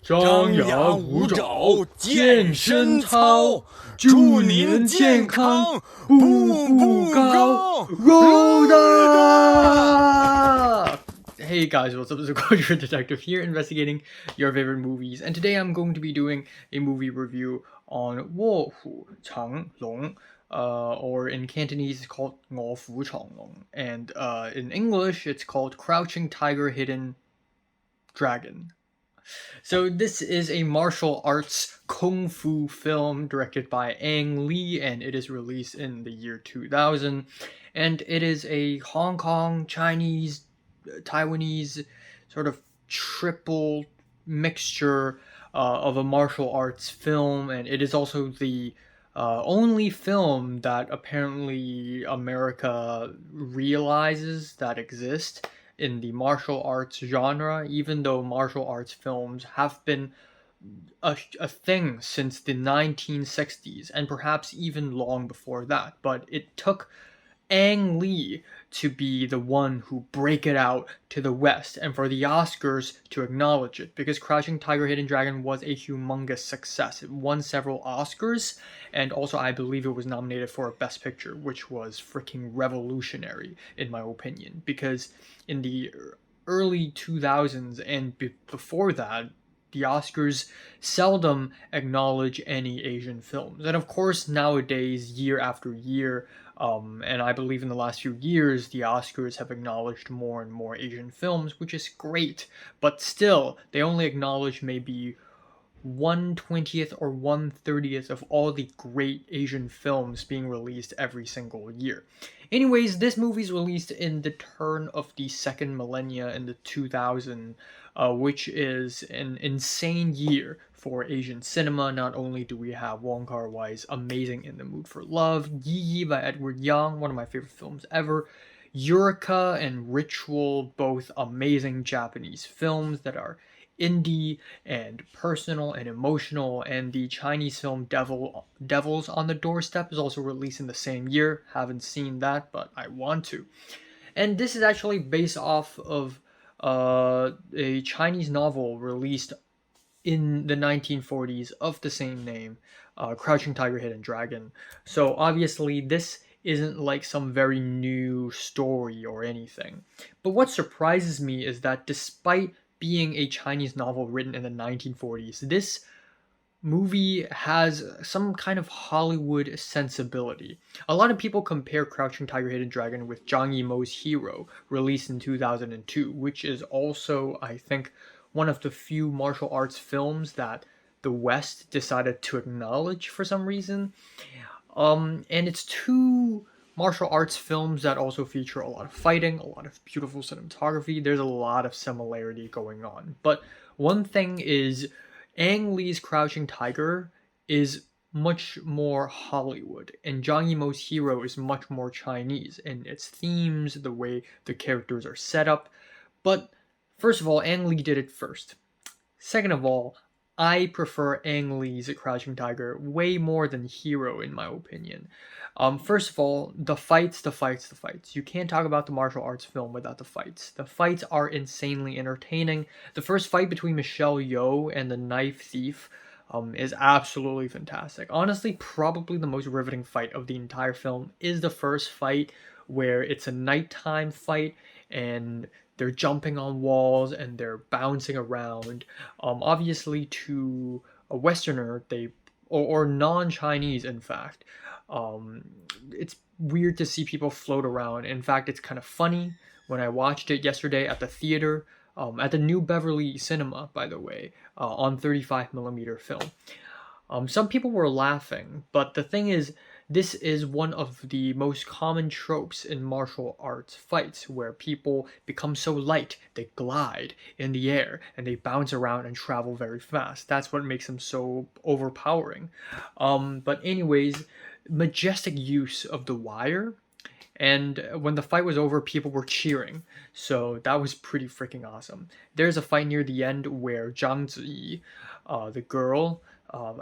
张牙舞爪，健身操，祝您健康，步步高，Roll up! Hey guys, what's up? It's Culture Detective here, investigating your favorite movies, and today I'm going to be doing a movie review on 卧虎藏龙, or in Cantonese it's called 臥虎藏龍, and in English it's called Crouching Tiger, Hidden Dragon. So this is a martial arts kung fu film directed by Ang Lee, and it is released in the year 2000. And it is a Hong Kong, Chinese, Taiwanese sort of triple mixture of a martial arts film, and it is also the only film that apparently America realizes that exists in the martial arts genre, even though martial arts films have been a thing since the 1960s and perhaps even long before that. But it took Ang Lee to be the one who break it out to the West and for the Oscars to acknowledge it, because Crouching Tiger, Hidden Dragon was a humongous success. It won several Oscars, and also I believe it was nominated for a Best Picture, which was freaking revolutionary in my opinion, because in the early 2000s and before that, the Oscars seldom acknowledge any Asian films. And of course, nowadays, year after year, and I believe in the last few years, the Oscars have acknowledged more and more Asian films, which is great. But still, they only acknowledge maybe 1/20th or 1/30th of all the great Asian films being released every single year. Anyways, this movie's released in the turn of the second millennia in the 2000s, which is an insane year for Asian cinema. Not only do we have Wong Kar-wai's amazing In the Mood for Love, Yi Yi by Edward Yang, one of my favorite films ever, Eureka and Ritual, both amazing Japanese films that are indie and personal and emotional, and the Chinese film Devils on the Doorstep is also released in the same year. Haven't seen that, but I want to. And this is actually based off of a Chinese novel released in the 1940s of the same name, Crouching Tiger, Hidden Dragon. So obviously this isn't like some very new story or anything. But what surprises me is that despite being a Chinese novel written in the 1940s, this movie has some kind of Hollywood sensibility. A lot of people compare Crouching Tiger, Hidden Dragon with Zhang Yimou's Hero, released in 2002, which is also, I think, one of the few martial arts films that the West decided to acknowledge for some reason. And it's two martial arts films that also feature a lot of fighting, a lot of beautiful cinematography. There's a lot of similarity going on. But one thing is, Ang Lee's Crouching Tiger is much more Hollywood, and Zhang Yimou's Hero is much more Chinese in its themes, the way the characters are set up. But first of all, Ang Lee did it first. Second of all, I prefer Ang Lee's Crouching Tiger way more than Hero, in my opinion. First of all, the fights. You can't talk about the martial arts film without the fights. The fights are insanely entertaining. The first fight between Michelle Yeoh and the knife thief is absolutely fantastic. Honestly, probably the most riveting fight of the entire film is the first fight, where it's a nighttime fight and they're jumping on walls and they're bouncing around. Obviously, to a Westerner, or non-Chinese, in fact, it's weird to see people float around. In fact, it's kind of funny. When I watched it yesterday at the theater, at the New Beverly Cinema, by the way, on 35mm film. Some people were laughing, but the thing is, this is one of the most common tropes in martial arts fights, where people become so light, they glide in the air, and they bounce around and travel very fast. That's what makes them so overpowering. But anyways, majestic use of the wire, and when the fight was over, people were cheering. So that was pretty freaking awesome. There's a fight near the end where Zhang Ziyi, the girl,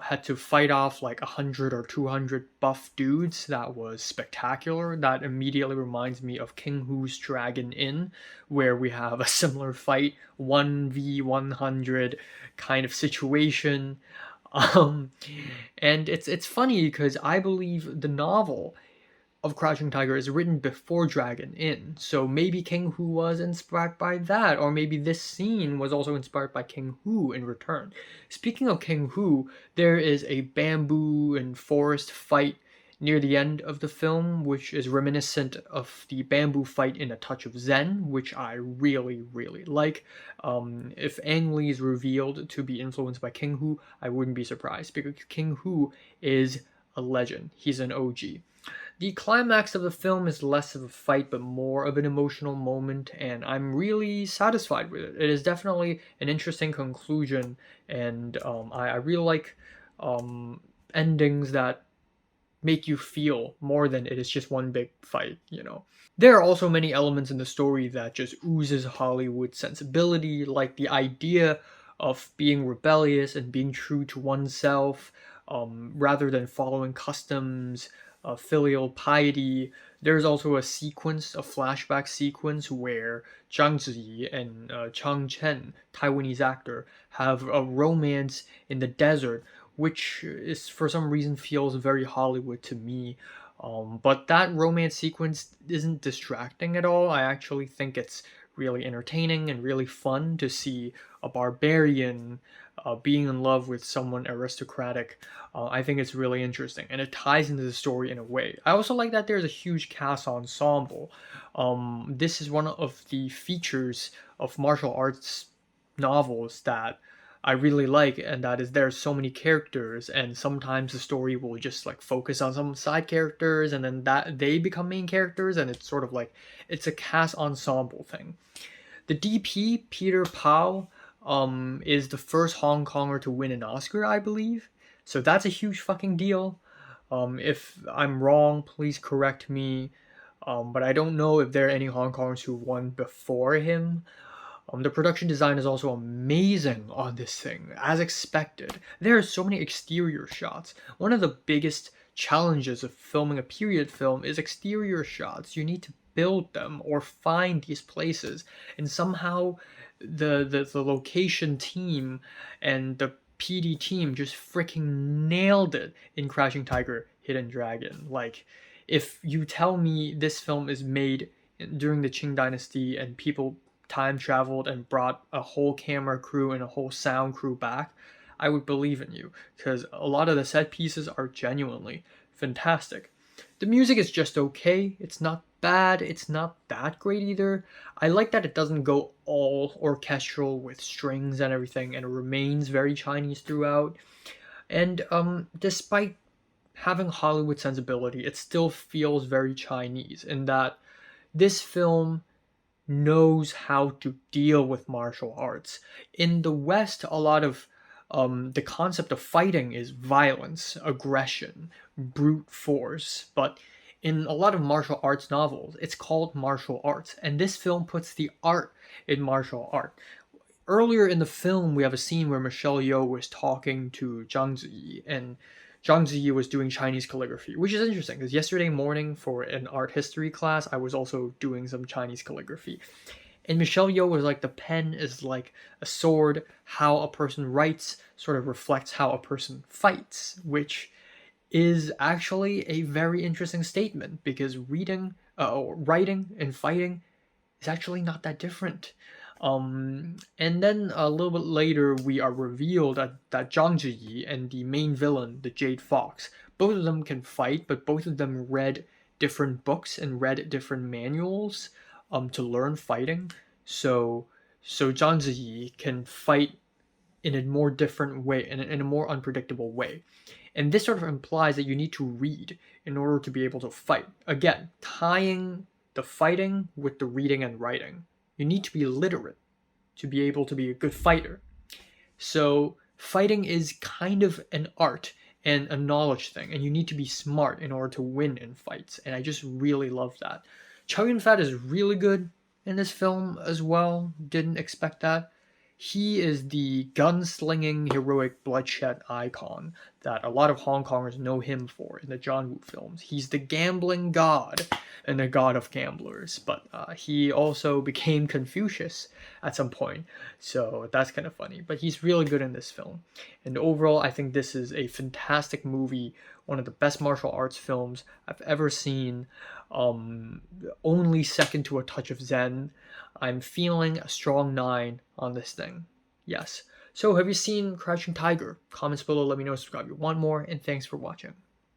had to fight off like 100 or 200 buff dudes. That was spectacular. That immediately reminds me of King Hu's Dragon Inn, where we have a similar fight, 1v100 kind of situation. Um, and it's funny because I believe the novel of Crouching Tiger is written before Dragon Inn. So maybe King Hu was inspired by that, or maybe this scene was also inspired by King Hu in return. Speaking of King Hu, there is a bamboo and forest fight near the end of the film, which is reminiscent of the bamboo fight in A Touch of Zen, which I really, really like. If Ang Lee is revealed to be influenced by King Hu, I wouldn't be surprised, because King Hu is a legend. He's an OG. The climax of the film is less of a fight but more of an emotional moment, and I'm really satisfied with it. It is definitely an interesting conclusion, and I really like endings that make you feel more than it is just one big fight, you know. There are also many elements in the story that just oozes Hollywood sensibility, like the idea of being rebellious and being true to oneself, rather than following customs, filial piety. There's also a flashback sequence, where Zhang Ziyi and Chang Chen, Taiwanese actor, have a romance in the desert, which is for some reason feels very Hollywood to me. But that romance sequence isn't distracting at all. I actually think it's really entertaining and really fun to see a barbarian being in love with someone aristocratic. I think it's really interesting, and it ties into the story in a way. I also like that there's a huge cast ensemble. This is one of the features of martial arts novels that I really like, and that is there's so many characters, and sometimes the story will just like focus on some side characters, and then that they become main characters, and it's sort of like it's a cast ensemble thing. The DP, Peter Pao, is the first Hong Konger to win an Oscar, I believe. So that's a huge fucking deal. If I'm wrong, please correct me. But I don't know if there are any Hong Kongers who won before him. The production design is also amazing on this thing, as expected. There are so many exterior shots. One of the biggest challenges of filming a period film is exterior shots. You need to build them or find these places, and somehow the location team and the PD team just freaking nailed it in Crouching Tiger, Hidden Dragon. Like, if you tell me this film is made during the Qing Dynasty and people time traveled and brought a whole camera crew and a whole sound crew back, I would believe in you, because a lot of the set pieces are genuinely fantastic. The music is just okay. It's not bad. It's not that great either. I like that it doesn't go all orchestral with strings and everything, and it remains very Chinese throughout. And despite having Hollywood sensibility, it still feels very Chinese in that this film knows how to deal with martial arts. In the West, a lot of the concept of fighting is violence, aggression, brute force, but in a lot of martial arts novels, it's called martial arts, and this film puts the art in martial art. Earlier in the film, we have a scene where Michelle Yeoh was talking to Zhang Ziyi, and Zhang Ziyi was doing Chinese calligraphy, which is interesting because yesterday morning for an art history class, I was also doing some Chinese calligraphy. And Michelle Yeoh was like, the pen is like a sword. How a person writes sort of reflects how a person fights, which is actually a very interesting statement, because writing and fighting is actually not that different. And then a little bit later, we are revealed that Zhang Ziyi and the main villain, the Jade Fox, both of them can fight, but both of them read different books and read different manuals to learn fighting. So Zhang Ziyi can fight in a more different way, in a more unpredictable way. And this sort of implies that you need to read in order to be able to fight. Again, tying the fighting with the reading and writing. You need to be literate to be able to be a good fighter. So fighting is kind of an art and a knowledge thing, and you need to be smart in order to win in fights. And I just really love that. Chow Yun-fat is really good in this film as well. Didn't expect that. he is the gunslinging, heroic bloodshed icon that a lot of Hong Kongers know him for in the John Woo films. He's the gambling god and the god of gamblers, but he also became Confucius at some point, so that's kind of funny. But he's really good in this film, and overall, I think this is a fantastic movie, one of the best martial arts films I've ever seen. Only second to A Touch of Zen. I'm feeling a strong 9 on this thing. Yes. So have you seen Crouching Tiger? Comments below, let me know, subscribe if you want more, and thanks for watching.